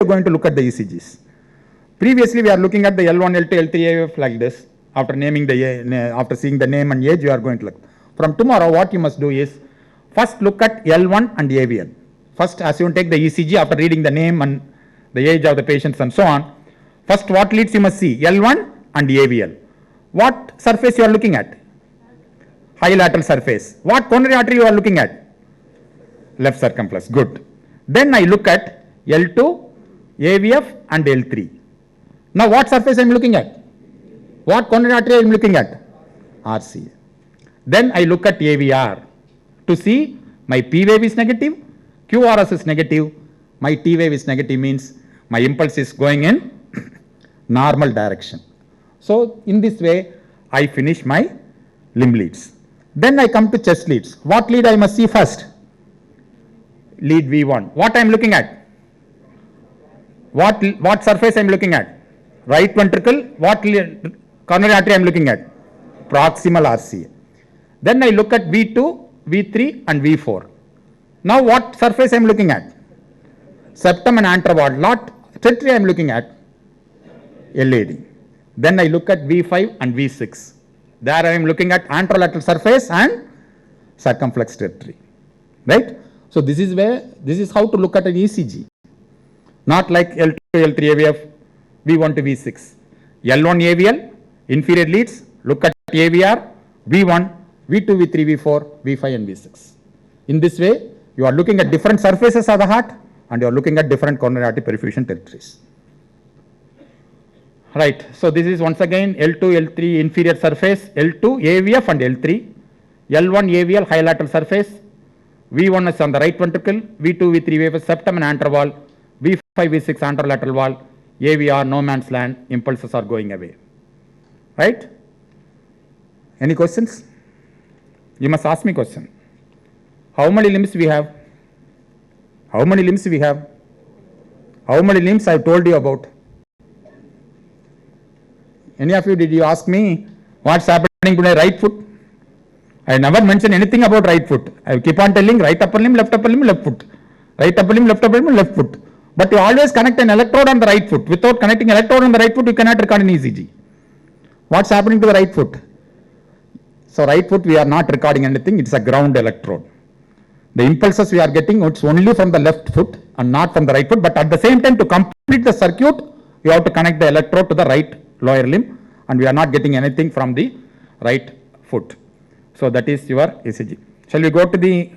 are going to look at the ECGs. Previously, we are looking at the L1, L2, L3 AVF like this. After naming after seeing the name and age, you are going to look. From tomorrow, what you must do is first look at L1 and AVL. First, as you take the ECG after reading the name and the age of the patients and so on. First, what leads you must see L1 and AVL. What surface you are looking at? High lateral surface. What coronary artery you are looking at? Left circumflex. Good. Then I look at L2, AVF and L3. Now what surface I am looking at? What coronary artery I am looking at? RC. Then I look at AVR to see my P wave is negative, QRS is negative, my T wave is negative, means my impulse is going in normal direction. So in this way I finish my limb leads. Then I come to chest leads. What lead I must see first? Lead V1. What I am looking at? What surface I am looking at? Right ventricle. What coronary artery I am looking at? Proximal RCA. Then I look at V2, V3 and V4. Now what surface I am looking at? Septum and antral wall. Not territory I am looking at? LAD. Then I look at V5 and V6. There I am looking at anterolateral surface and circumflex territory. Right? So this is how to look at an ECG. Not like L2, L3 AVF, V1 to V6. L1 AVL, inferior leads, look at AVR, V1, V2, V3, V4, V5 and V6. In this way, you are looking at different surfaces of the heart and you are looking at different coronary artery perfusion territories. Right. So this is once again L2, L3 inferior surface, L2 AVF and L3, L1 AVL high lateral surface, V1 is on the right ventricle, V2, V3 AVF septum and antral wall, V5, V6 anterolateral wall, AVR no man's land, impulses are going away. Right? Any questions? You must ask me question. How many limbs we have? How many limbs we have? How many limbs I have told you about? Any of you, did you ask me what's happening to my right foot? I never mentioned anything about right foot. I keep on telling right upper limb, left foot. Right upper limb, left foot. But you always connect an electrode on the right foot. Without connecting electrode on the right foot, you cannot record an ECG. What's happening to the right foot? So right foot, we are not recording anything. It's a ground electrode. The impulses we are getting, it's only from the left foot and not from the right foot. But at the same time, to complete the circuit, you have to connect the electrode to the right lower limb, and we are not getting anything from the right foot. So that is your ECG. Shall we go to the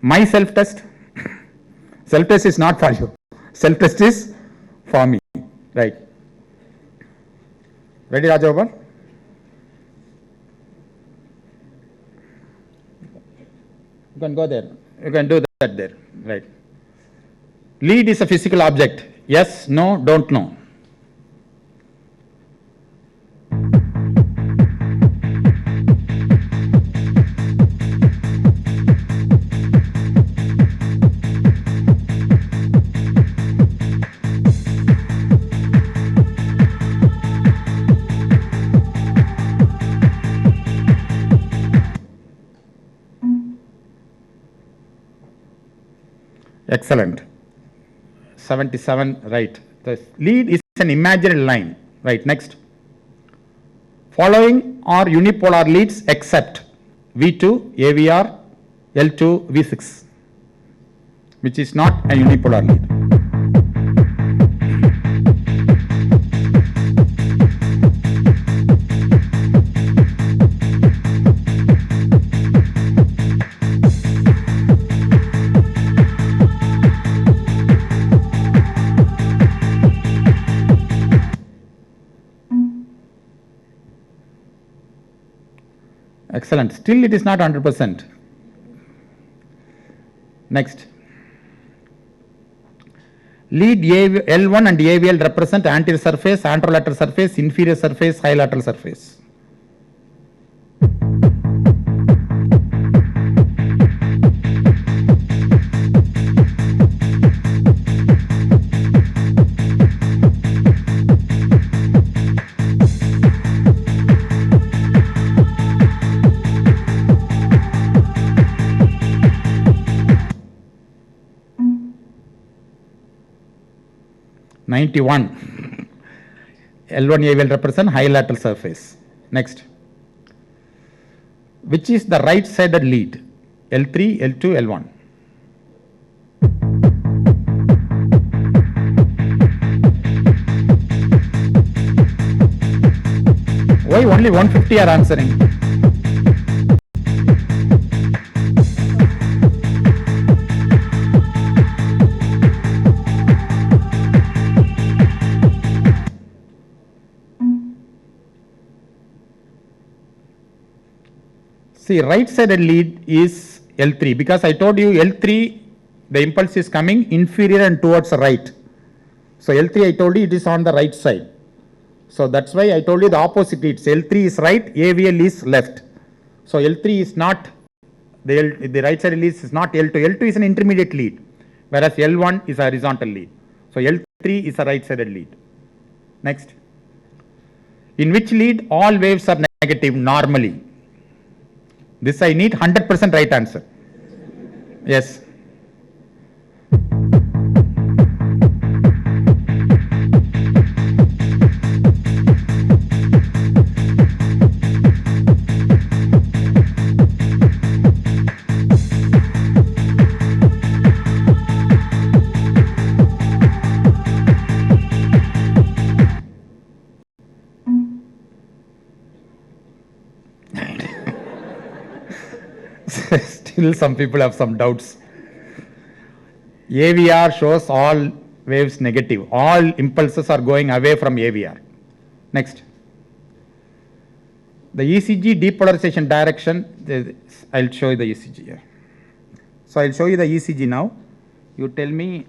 my self-test? Self-test is not for you. Self-test is for me. Right. Ready, Rajagopan? You can go there. You can do that there. Right. Lead is a physical object. Yes, no, don't know. Excellent. 77, right. The lead is an imaginary line. Right, next. Following are unipolar leads except V2, AVR, L2, V6, which is not a unipolar lead. Excellent. Still it is not 100%. Next. Lead L1 and AVL represent anterior surface, anterolateral surface, inferior surface, high lateral surface. 91. L1A will represent high lateral surface. Next. Which is the right sided lead? L3, L2, L1. Why only 150 are answering? See, right sided lead is L3 because I told you L3, the impulse is coming inferior and towards the right. So L3 I told you it is on the right side. So that's why I told you the opposite leads. L3 is right, AVL is left. So L3 is not, the right side lead is not L2. L2 is an intermediate lead, whereas L1 is a horizontal lead. So L3 is a right sided lead. Next. In which lead all waves are negative normally? This I need 100% right answer. Yes. Still some people have some doubts. AVR shows all waves negative. All impulses are going away from AVR. Next. The ECG depolarization direction, I'll show you the ECG here. So I'll show you the ECG now. You tell me.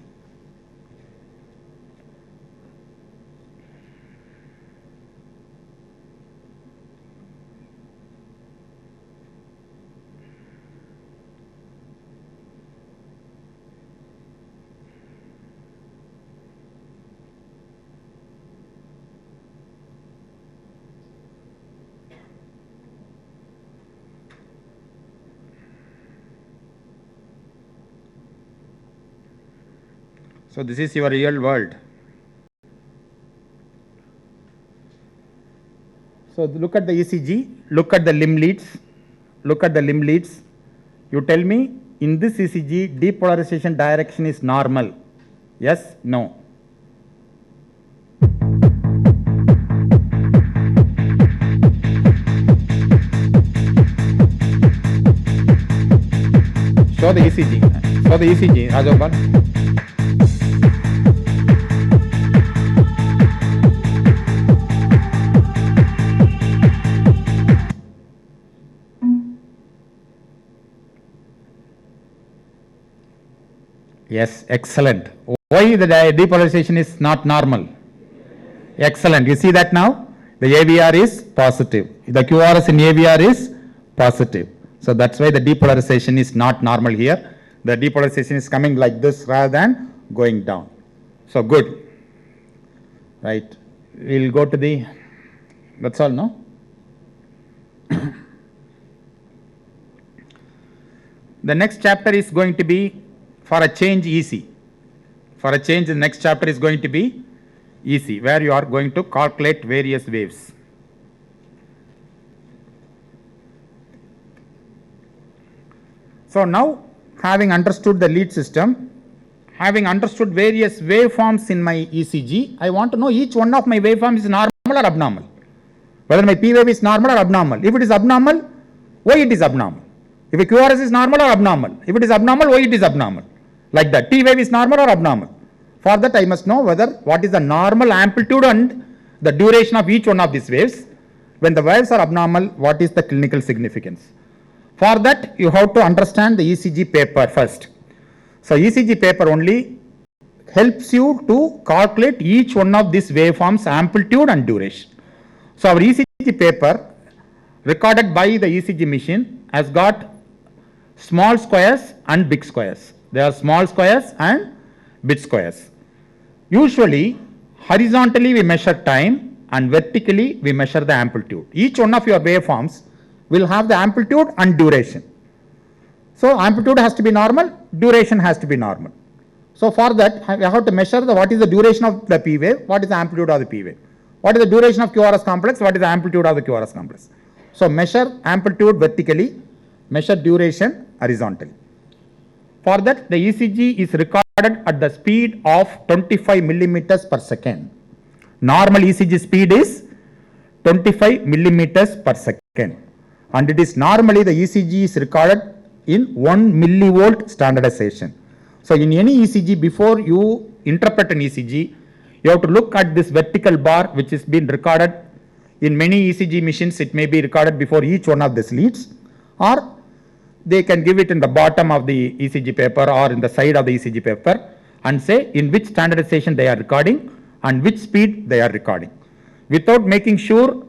So this is your real world. So look at the ECG, look at the limb leads, look at the limb leads. You tell me in this ECG depolarization direction is normal. Yes, no. Show the ECG. Show the ECG, Rajagopal. Yes, excellent. Why the depolarization is not normal? Excellent. You see that now? The AVR is positive. The QRS in AVR is positive. So that's why the depolarization is not normal here. The depolarization is coming like this rather than going down. So good. Right. We'll go to the, that's all, no? The next chapter is going to be for a change EC. For a change, the next chapter is going to be EC, where you are going to calculate various waves. So now, having understood the lead system, having understood various waveforms in my ECG, I want to know each one of my waveforms is normal or abnormal. Whether my P wave is normal or abnormal. If it is abnormal, why it is abnormal? If a QRS is normal or abnormal. If it is abnormal, why it is abnormal? Like that. T wave is normal or abnormal. For that, I must know whether what is the normal amplitude and the duration of each one of these waves. When the waves are abnormal, what is the clinical significance? For that, you have to understand the ECG paper first. So ECG paper only helps you to calculate each one of these waveforms amplitude and duration. So our ECG paper recorded by the ECG machine has got small squares and big squares. There are small squares and big squares. Usually horizontally we measure time and vertically we measure the amplitude. Each one of your waveforms will have the amplitude and duration. So amplitude has to be normal, duration has to be normal. So for that, I have to measure what is the duration of the P wave, what is the amplitude of the P wave, what is the duration of QRS complex, what is the amplitude of the QRS complex. So measure amplitude vertically, measure duration horizontally. For that, the ECG is recorded at the speed of 25 millimeters per second. Normal ECG speed is 25 millimeters per second, and it is normally the ECG is recorded in 1 millivolt standardization. So in any ECG, before you interpret an ECG, you have to look at this vertical bar which is being recorded. In many ECG machines, it may be recorded before each one of these leads, or they can give it in the bottom of the ECG paper or in the side of the ECG paper and say in which standardization they are recording and which speed they are recording. Without making sure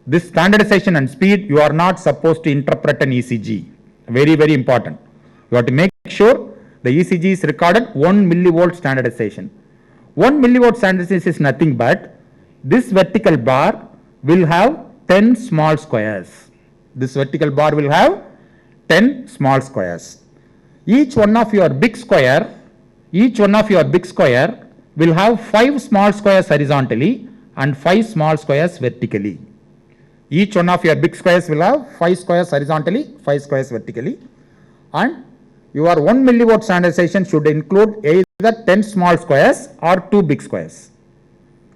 this standardization and speed, you are not supposed to interpret an ECG. Very, very important. You have to make sure the ECG is recorded 1 millivolt standardization. 1 millivolt standardization is nothing but this vertical bar will have 10 small squares. This vertical bar will have 10 small squares. Each one of your big square will have 5 small squares horizontally and 5 small squares vertically. Each one of your big squares will have 5 squares horizontally, 5 squares vertically, and your 1 millivolt standardization should include either 10 small squares or 2 big squares.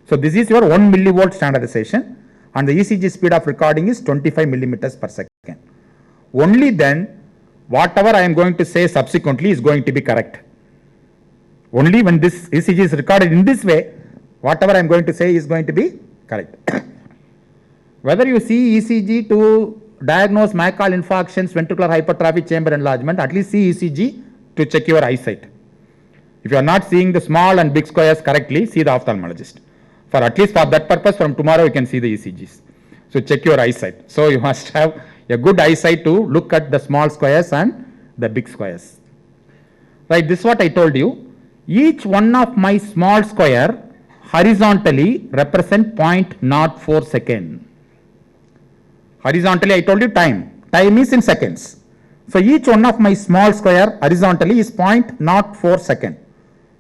So this is your 1 millivolt standardization, and the ECG speed of recording is 25 millimeters per second. Only then whatever I am going to say subsequently is going to be correct. Only when this ECG is recorded in this way, whatever I am going to say is going to be correct. Whether you see ECG to diagnose myocardial infarctions, ventricular hypertrophy, chamber enlargement, at least see ECG to check your eyesight. If you are not seeing the small and big squares correctly, see the ophthalmologist. For at least for that purpose, from tomorrow you can see the ECGs. So check your eyesight. So you must have a good eyesight to look at the small squares and the big squares. Right, this is what I told you. Each one of my small square horizontally represent 0.04 second. Horizontally I told you time. Time is in seconds. So each one of my small square horizontally is 0.04 second.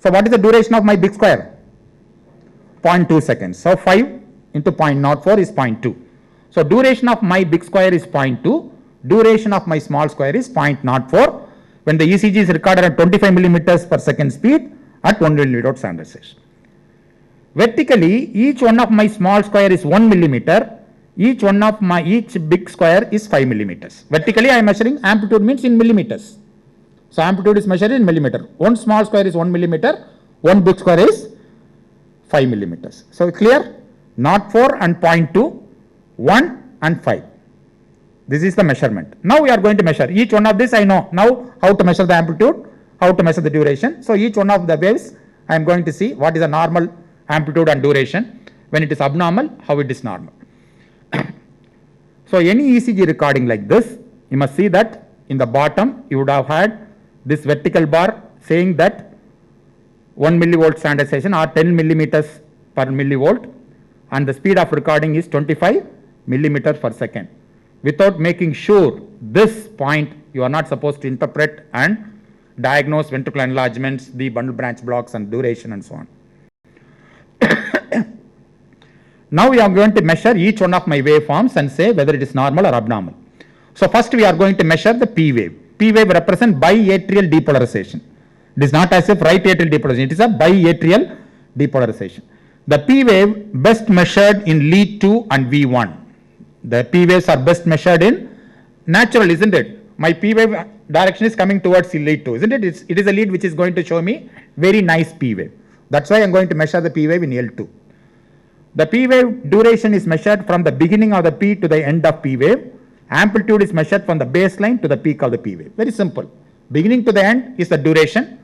So what is the duration of my big square? 0.2 seconds. So 5 into 0.04 is 0.2. So duration of my big square is 0.2. Duration of my small square is 0.04 when the ECG is recorded at 25 millimeters per second speed at 1 millivolt standardization. Vertically, each one of my small square is 1 millimeter. Each big square is 5 millimeters. Vertically I am measuring amplitude means in millimeters. So amplitude is measured in millimeter. One small square is 1 millimeter, one big square is 5 millimeters. So clear? 0.4 and 0.2, 1 and 5. This is the measurement. Now we are going to measure each one of this. I know now how to measure the amplitude, how to measure the duration. So each one of the waves I am going to see what is the normal amplitude and duration. When it is abnormal, how it is normal. So any ECG recording like this, you must see that in the bottom you would have had this vertical bar saying that 1 millivolt standardization or 10 millimeters per millivolt, and the speed of recording is 25 millimeters per second. Without making sure this point, you are not supposed to interpret and diagnose ventricular enlargements, the bundle branch blocks and duration and so on. Now we are going to measure each one of my waveforms and say whether it is normal or abnormal. So first we are going to measure the P wave. P wave represents biatrial depolarization. It is not as if right atrial depolarization, it is a biatrial depolarization. The P wave best measured in lead 2 and V1. The P waves are best measured in natural, isn't it? My P wave direction is coming towards the lead 2, isn't it? It is a lead which is going to show me very nice P wave. That's why I am going to measure the P wave in L2. The P wave duration is measured from the beginning of the P to the end of P wave. Amplitude is measured from the baseline to the peak of the P wave. Very simple. Beginning to the end is the duration.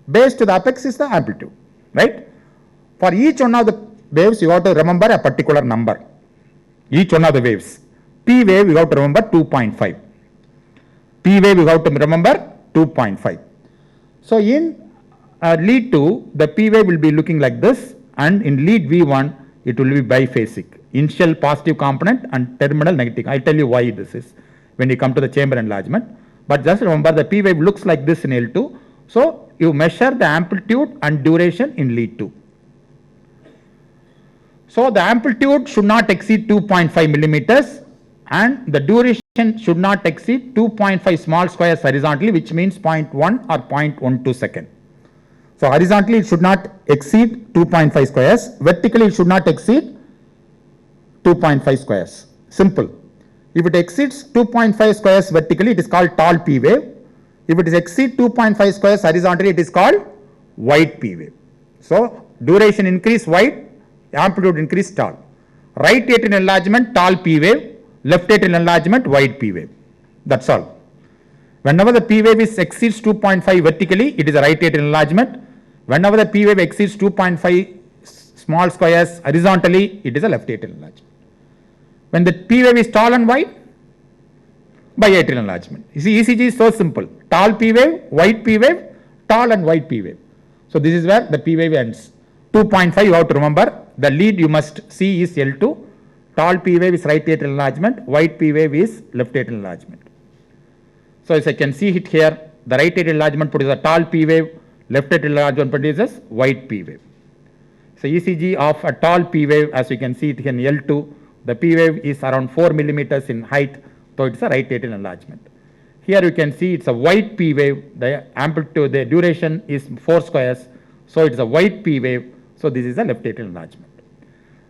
Base to the apex is the amplitude. Right? For each one of the waves, you have to remember a particular number. Each one of the waves. P wave, you have to remember 2.5. P wave, you have to remember 2.5. So in lead 2, the P wave will be looking like this, and in lead V1, it will be biphasic. Initial positive component and terminal negative. I'll tell you why this is when you come to the chamber enlargement. But just remember the P wave looks like this in L2. So you measure the amplitude and duration in lead 2. So the amplitude should not exceed 2.5 millimeters and the duration should not exceed 2.5 small squares horizontally, which means 0.1 or 0.12 second. So horizontally it should not exceed 2.5 squares, vertically it should not exceed 2.5 squares. Simple. If it exceeds 2.5 squares vertically, it is called tall P wave. If it exceeds 2.5 squares horizontally, it is called wide P wave. So duration increase wide, amplitude increase tall. Right atrial enlargement tall P wave, left atrial enlargement wide P wave. That's all. Whenever the P wave exceeds 2.5 vertically, it is a right atrial enlargement. Whenever the P wave exceeds 2.5 small squares horizontally, it is a left atrial enlargement. When the P wave is tall and wide, biatrial enlargement. You see, ECG is so simple. Tall P wave, wide P wave, tall and wide P wave. So this is where the P wave ends. 2.5 you have to remember. The lead you must see is L2. Tall P wave is right atrial enlargement. Wide P wave is left atrial enlargement. So as I can see it here, the right atrial enlargement produces a tall P wave, left atrial enlargement produces wide P wave. So ECG of a tall P wave, as you can see it in L2, the P wave is around 4 millimeters in height, so it's a right atrial enlargement. Here you can see it's a wide P wave, the amplitude, the duration is 4 squares, so it's a wide P wave, so this is a left atrial enlargement.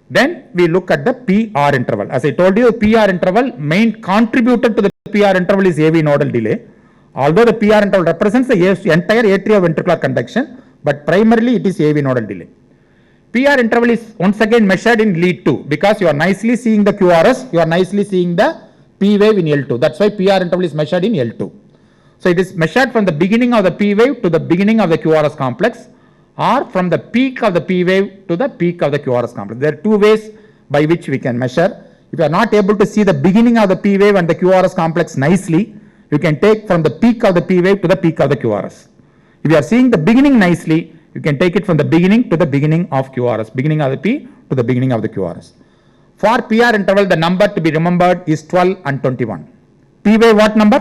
Then we look at the PR interval. As I told you, PR interval, main contributor to the PR interval is AV nodal delay. Although the PR interval represents the entire atrioventricular conduction, but primarily it is AV nodal delay. PR interval is once again measured in lead 2 because you are nicely seeing the QRS, you are nicely seeing the P wave in L2. That's why PR interval is measured in L2. So it is measured from the beginning of the P wave to the beginning of the QRS complex, or from the peak of the P wave to the peak of the QRS complex. There are two ways by which we can measure. If you are not able to see the beginning of the P wave and the QRS complex nicely, you can take from the peak of the P wave to the peak of the QRS. If you are seeing the beginning nicely, you can take it from the beginning to the beginning of QRS, beginning of the P to the beginning of the QRS. For PR interval, the number to be remembered is 12 and 21. P wave what number?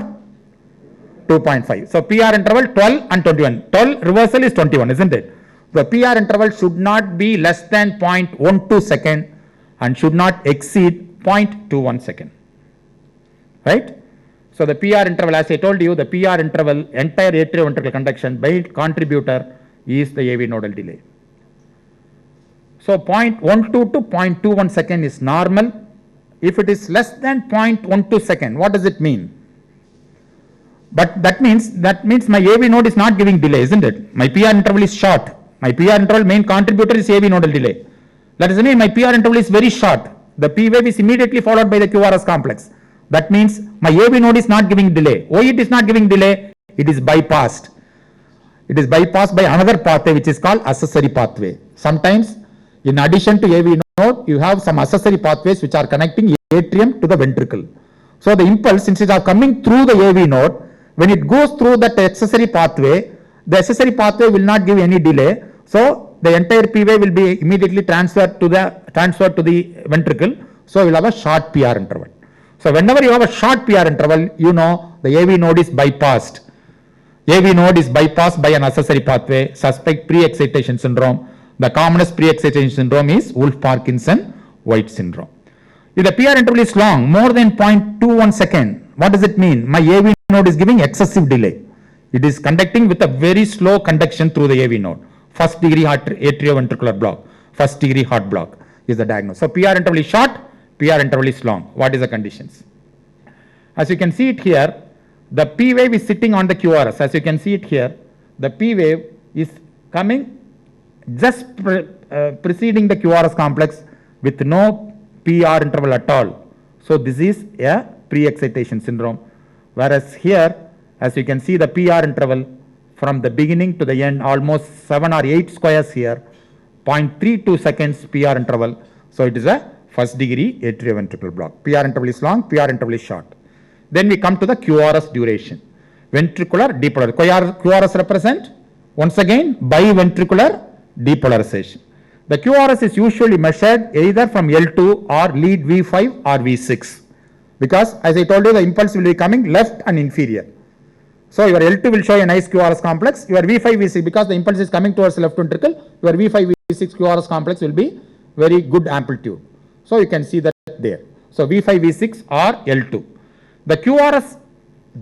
2.5. So PR interval 12 and 21. 12 reversal is 21, isn't it? The PR interval should not be less than 0.12 second and should not exceed 0.21 second. Right? So the PR interval, as I told you, the PR interval, entire atrioventricular conduction by contributor is the AV nodal delay. So 0.12 to 0.21 second is normal. If it is less than 0.12 second, what does it mean? But that means my AV node is not giving delay, isn't it? My PR interval is short. My PR interval main contributor is AV nodal delay. That doesn't mean my PR interval is very short. The P wave is immediately followed by the QRS complex. That means my AV node is not giving delay. Why it is not giving delay? It is bypassed. It is bypassed by another pathway which is called accessory pathway. Sometimes in addition to AV node, you have some accessory pathways which are connecting atrium to the ventricle. So the impulse, since it is coming through the AV node, when it goes through that accessory pathway, the accessory pathway will not give any delay. So the entire P wave will be immediately transferred to the ventricle. So we will have a short PR interval. So whenever you have a short PR interval, you know the AV node is bypassed. AV node is bypassed by an accessory pathway. Suspect pre-excitation syndrome. The commonest pre-excitation syndrome is Wolff-Parkinson-White syndrome. If the PR interval is long, more than 0.21 second, what does it mean? My AV node is giving excessive delay. It is conducting with a very slow conduction through the AV node. First degree atrioventricular block, first degree heart block is the diagnosis. So PR interval is short, PR interval is long. What is the conditions? As you can see it here, the P wave is sitting on the QRS. As you can see it here, the P wave is coming just preceding the QRS complex with no PR interval at all. So this is a pre-excitation syndrome. Whereas here, as you can see the PR interval from the beginning to the end, almost 7 or 8 squares here, 0.32 seconds PR interval. So it is a first degree atrioventricular block. PR interval is long, PR interval is short. Then we come to the QRS duration. Ventricular depolarization. QRS represent once again biventricular depolarization. The QRS is usually measured either from L2 or lead V5 or V6. Because as I told you, the impulse will be coming left and inferior. So your L2 will show a nice QRS complex. Your V5, V6, because the impulse is coming towards the left ventricle, your V5, V6 QRS complex will be very good amplitude. So you can see that there. So V5, V6 are L2. The QRS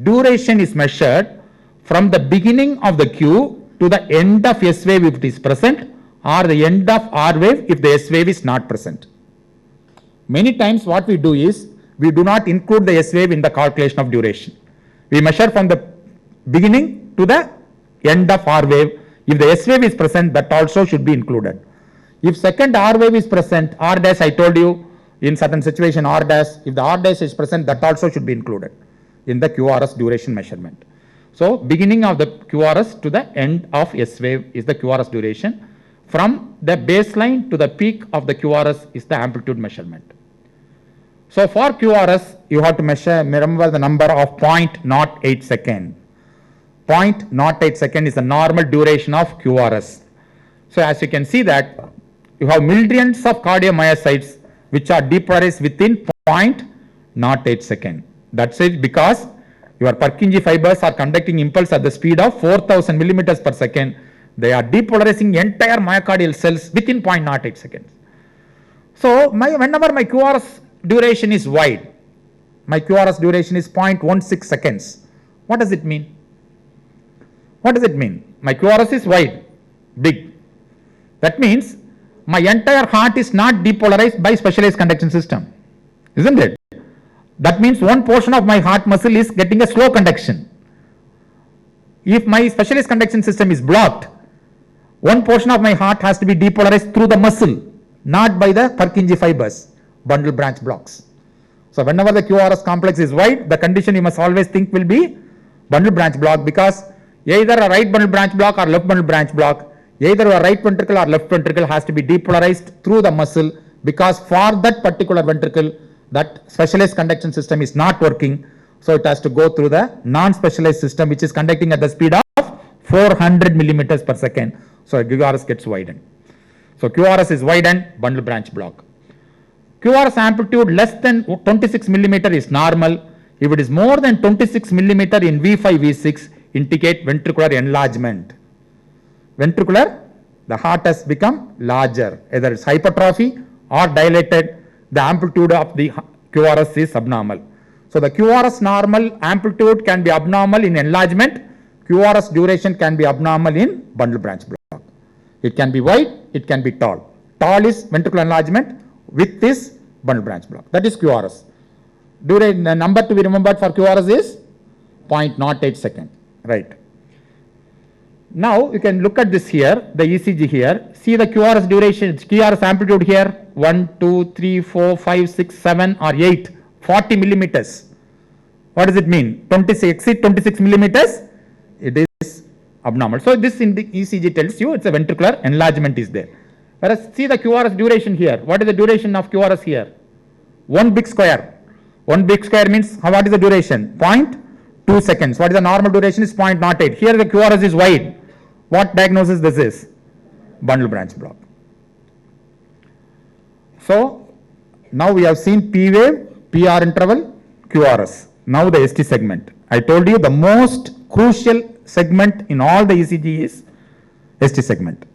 duration is measured from the beginning of the Q to the end of S wave if it is present, or the end of R wave if the S wave is not present. Many times what we do is, we do not include the S wave in the calculation of duration. We measure from the beginning to the end of R wave. If the S wave is present, that also should be included. If second R wave is present, R dash, I told you in certain situation R dash, if the R dash is present, that also should be included in the QRS duration measurement. So beginning of the QRS to the end of S wave is the QRS duration. From the baseline to the peak of the QRS is the amplitude measurement. So for QRS, you have to remember the number of 0.08 second. 0.08 second is the normal duration of QRS. So as you can see that, you have millions of cardiomyocytes which are depolarized within 0.08 second. That's it, because your Purkinje fibers are conducting impulse at the speed of 4000 millimeters per second. They are depolarizing entire myocardial cells within 0.08 seconds. So whenever my QRS duration is wide, my QRS duration is 0.16 seconds. What does it mean? What does it mean? My QRS is wide, big. That means my entire heart is not depolarized by specialized conduction system, isn't it? That means one portion of my heart muscle is getting a slow conduction. If my specialized conduction system is blocked, one portion of my heart has to be depolarized through the muscle, not by the Purkinje fibers, bundle branch blocks. So whenever the QRS complex is wide, the condition you must always think will be bundle branch block, because either a right bundle branch block or left bundle branch block, either a right ventricle or left ventricle has to be depolarized through the muscle, because for that particular ventricle, that specialized conduction system is not working. So it has to go through the non-specialized system, which is conducting at the speed of 400 millimeters per second. So QRS gets widened. So QRS is widened, bundle branch block. QRS amplitude less than 26 millimeter is normal. If it is more than 26 millimeter in V5, V6, indicate ventricular enlargement. Ventricular, the heart has become larger, either it's hypertrophy or dilated. The amplitude of the QRS is abnormal. So the QRS normal amplitude can be abnormal in enlargement. QRS duration can be abnormal in bundle branch block. It can be wide, it can be tall. Tall is ventricular enlargement, width is bundle branch block. That is QRS. The number to be remembered for QRS is 0.08 second. Right. Now you can look at this here, the ECG here. See the QRS duration, QRS amplitude here, 1, 2, 3, 4, 5, 6, 7 or 8, 40 millimeters. What does it mean? 26, exceed 26 millimeters, it is abnormal. So this in the ECG tells you it's a ventricular enlargement is there. Whereas see the QRS duration here. What is the duration of QRS here? 1 big square. 1 big square means what is the duration? 0.2 seconds. What is the normal duration is 0.08. Here the QRS is wide. What diagnosis this is? Bundle branch block. So now we have seen P wave, PR interval, QRS. Now the ST segment. I told you the most crucial segment in all the ECG is ST segment.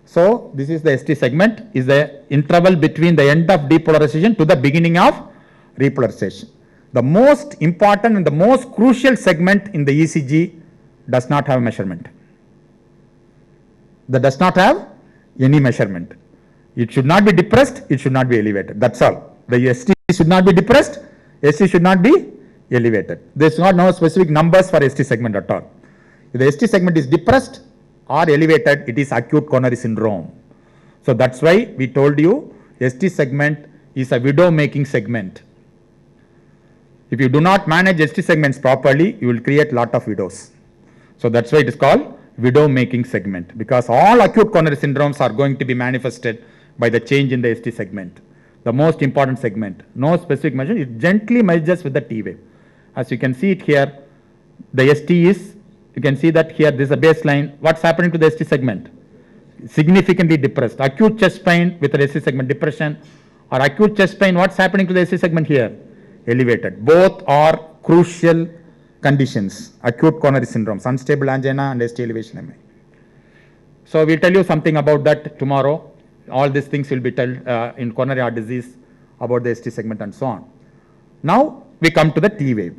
So this is the ST segment, is the interval between the end of depolarization to the beginning of repolarization. The most important and the most crucial segment in the ECG does not have measurement. That does not have any measurement. It should not be depressed, it should not be elevated. That's all. The ST should not be depressed, ST should not be elevated. There is not no specific numbers for ST segment at all. If the ST segment is depressed or elevated, it is acute coronary syndrome. So that's why we told you ST segment is a widow making segment. If you do not manage ST segments properly, you will create lot of widows. So that's why it is called widow making segment, because all acute coronary syndromes are going to be manifested by the change in the ST segment. The most important segment, no specific measure, it gently merges with the T wave. As you can see it here, the ST is, you can see that here, this is a baseline. What's happening to the ST segment? Significantly depressed. Acute chest pain with the ST segment depression, or acute chest pain, what's happening to the ST segment here? Elevated. Both are crucial conditions: acute coronary syndrome, unstable angina, and ST elevation MI. So we'll tell you something about that tomorrow. All these things will be told in coronary heart disease about the ST segment and so on. Now we come to the T wave.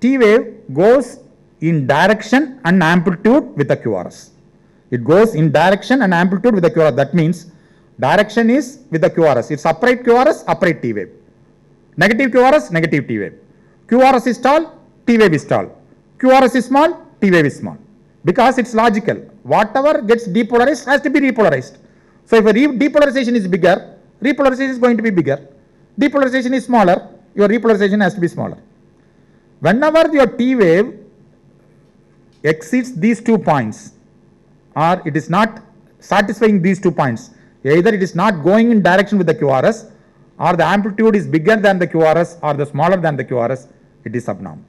T wave goes in direction and amplitude with the QRS. It goes in direction and amplitude with the QRS. That means direction is with the QRS. It's upright QRS, upright T wave. Negative QRS, negative T wave. QRS is tall, T wave is tall. QRS is small, T wave is small. Because it's logical. Whatever gets depolarized has to be repolarized. So if a depolarization is bigger, repolarization is going to be bigger. Depolarization is smaller, your repolarization has to be smaller. Whenever your T wave exceeds these 2 points, or it is not satisfying these 2 points, either it is not going in direction with the QRS, or the amplitude is bigger than the QRS or the smaller than the QRS, it is abnormal.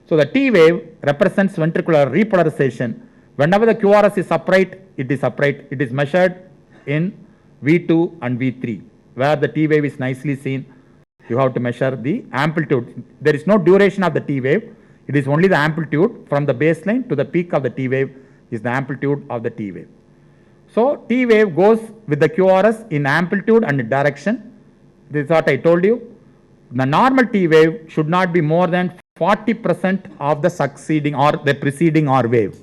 So the T wave represents ventricular repolarization. Whenever the QRS is upright, it is upright. It is measured in V2 and V3. Where the T wave is nicely seen, you have to measure the amplitude. There is no duration of the T wave. It is only the amplitude from the baseline to the peak of the T wave is the amplitude of the T wave. So T wave goes with the QRS in amplitude and direction. This is what I told you. The normal T wave should not be more than 40% of the succeeding or the preceding R wave.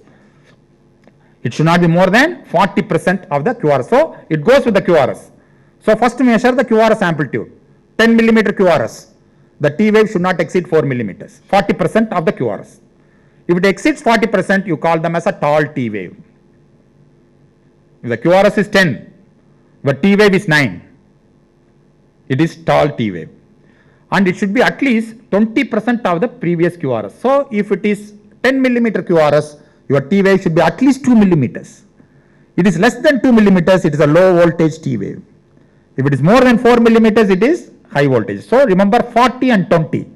It should not be more than 40% of the QRS. So it goes with the QRS. So first measure the QRS amplitude. 10 millimeter QRS. The T wave should not exceed 4 millimeters. 40% of the QRS. If it exceeds 40%, you call them as a tall T wave. If the QRS is 10, the T wave is 9, it is tall T wave. And it should be at least 20% of the previous QRS. So if it is 10 millimeter QRS, your T wave should be at least 2 millimeters. It is less than 2 millimeters, it is a low voltage T wave. If it is more than 4 millimeters, it is high voltage. So remember 40 and 20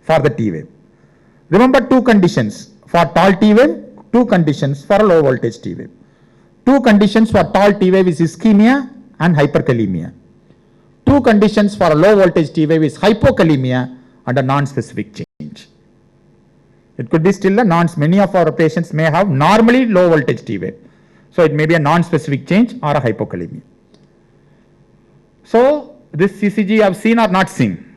for the T wave. Remember 2 conditions for tall T wave, 2 conditions for a low voltage T wave. 2 conditions for tall T wave is ischemia and hyperkalemia. 2 conditions for a low voltage T wave is hypokalemia and a non-specific change. It could be still a many of our patients may have normally low voltage T wave. So it may be a non-specific change or a hypokalemia. So this CCG you have seen or not seen?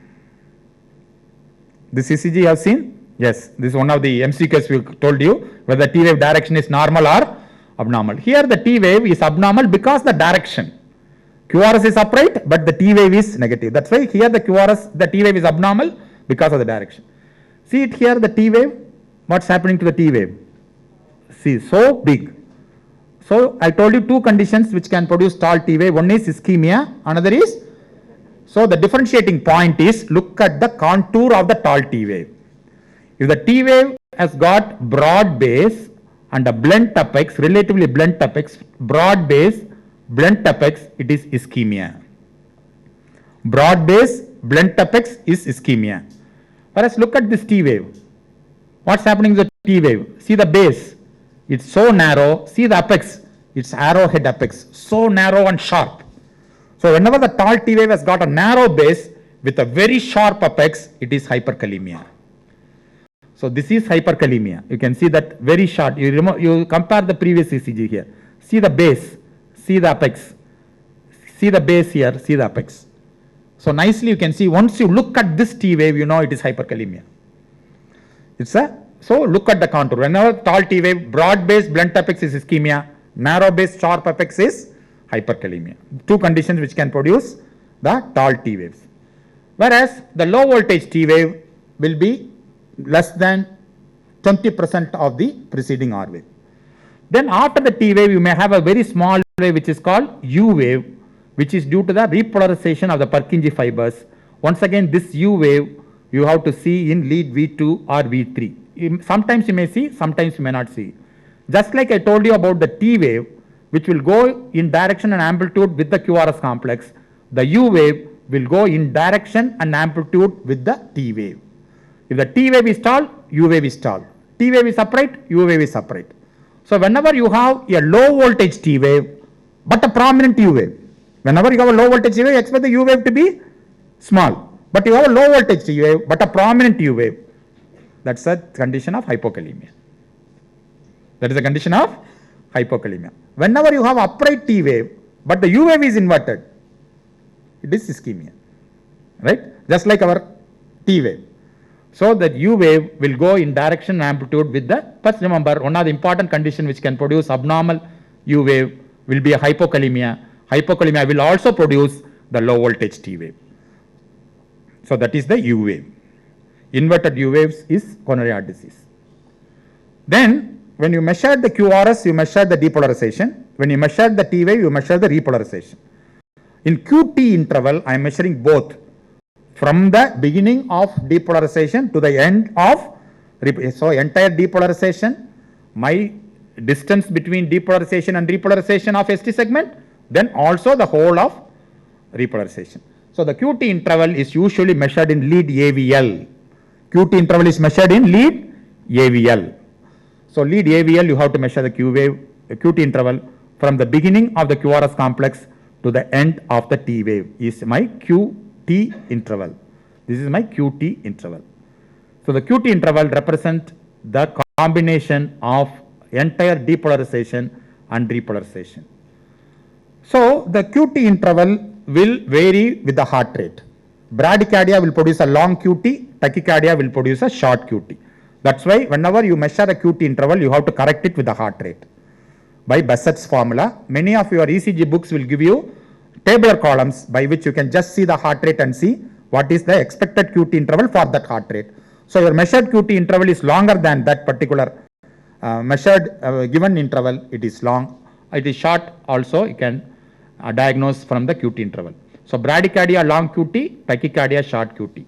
This CCG you have seen? Yes, this is one of the MCQs we told you whether T wave direction is normal or abnormal. Here the T wave is abnormal because the direction. QRS is upright, but the T wave is negative. That's why here the T wave is abnormal because of the direction. See it here, the T wave. What's happening to the T wave? See, so big. So I told you 2 conditions which can produce tall T wave. One is ischemia, another is. So the differentiating point is look at the contour of the tall T wave. If the T wave has got broad base and a blunt apex, relatively blunt apex, broad base, blunt apex, it is ischemia. Broad base, blunt apex is ischemia. Whereas look at this T wave. What's happening to the T wave? See the base. It's so narrow. See the apex. It's arrowhead apex. So narrow and sharp. So whenever the tall T wave has got a narrow base with a very sharp apex, it is hyperkalemia. So this is hyperkalemia. You can see that very short. You compare the previous ECG here. See the base. See the apex. See the base here. See the apex. So nicely you can see once you look at this T wave, you know it is hyperkalemia. So look at the contour. Whenever tall T wave, broad base, blunt apex is ischemia. Narrow base, sharp apex is hyperkalemia. 2 conditions which can produce the tall T waves. Whereas the low voltage T wave will be less than 20% of the preceding R wave. Then after the T wave, you may have a very small wave which is called U wave, which is due to the repolarization of the Purkinje fibers. Once again, this U wave you have to see in lead V2 or V3. Sometimes you may see, sometimes you may not see. Just like I told you about the T wave, which will go in direction and amplitude with the QRS complex, the U wave will go in direction and amplitude with the T wave. If the T wave is tall, U wave is tall. T wave is upright, U wave is upright. So whenever you have a low voltage T wave, but a prominent U wave, whenever you have a low voltage T wave, expect the U wave to be small. But you have a low voltage T wave, but a prominent U wave. That's a condition of hypokalemia. That is a condition of hypokalemia. Whenever you have upright T wave, but the U wave is inverted, it is ischemia, right? Just like our T wave. So that U wave will go in direction and amplitude with the, first remember, one of the important condition which can produce abnormal U wave will be a hypokalemia. Hypokalemia will also produce the low voltage T wave. So that is the U wave. Inverted U waves is coronary heart disease. Then when you measure the QRS, you measure the depolarization. When you measure the T wave, you measure the repolarization. In QT interval, I am measuring both from the beginning of depolarization to the end of, so entire depolarization, my distance between depolarization and repolarization of ST segment, then also the whole of repolarization. So the QT interval is usually measured in lead AVL. QT interval is measured in lead AVL. So lead AVL, you have to measure the QT interval from the beginning of the QRS complex to the end of the T wave is my QT interval. This is my QT interval. So the QT interval represents the combination of entire depolarization and repolarization. So the QT interval will vary with the heart rate. Bradycardia will produce a long QT, tachycardia will produce a short QT. That's why whenever you measure a QT interval, you have to correct it with the heart rate. By Besset's formula, many of your ECG books will give you tabular columns by which you can just see the heart rate and see what is the expected QT interval for that heart rate. So your measured QT interval is longer than that particular given interval. It is long. It is short also, you can diagnose from the QT interval. So bradycardia long QT, tachycardia short QT.